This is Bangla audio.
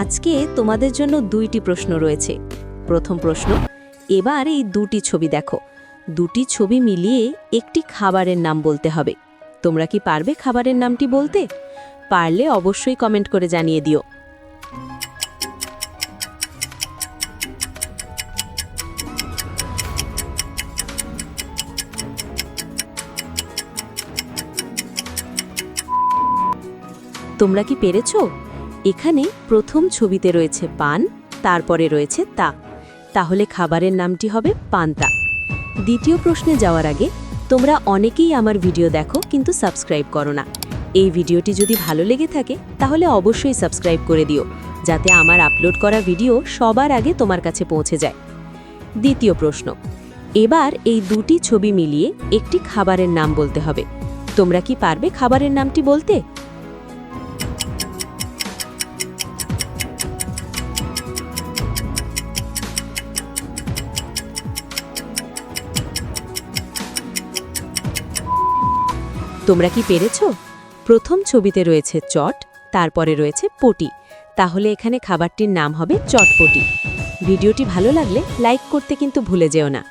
আজকে তোমাদের জন্য দুইটি প্রশ্ন রয়েছে। প্রথম প্রশ্ন, এবার এই দুটি ছবি দেখো। দুটি ছবি মিলিয়ে একটি খাবারের নাম বলতে হবে। তোমরা কি পারবে খাবারের নামটি বলতে? পারলে অবশ্যই কমেন্ট করে জানিয়ে দিও। তোমরা কি পেরেছো? এখানে প্রথম ছবিতে রয়েছে পান, তারপরে রয়েছে তা। তাহলে খাবারের নামটি হবে পান্তা। দ্বিতীয় প্রশ্নে যাওয়ার আগে তোমরা অনেকেই আমার ভিডিও দেখো কিন্তু সাবস্ক্রাইব করো না। এই ভিডিওটি যদি ভালো লেগে থাকে তাহলে অবশ্যই সাবস্ক্রাইব করে দিও, যাতে আমার আপলোড করা ভিডিও সবার আগে তোমার কাছে পৌঁছে যায়। দ্বিতীয় প্রশ্ন, এবার এই দুটি ছবি মিলিয়ে একটি খাবারের নাম বলতে হবে। তোমরা কি পারবে খাবারের নামটি বলতে? তোমরা কি পেরেছো? প্রথম ছবিতে রয়েছে চট, তারপরে রয়েছে পটি। তাহলে এখানে খাবারটির নাম হবে চটপটি। ভিডিওটি ভালো লাগলে লাইক করতে কিন্তু ভুলে যেও না।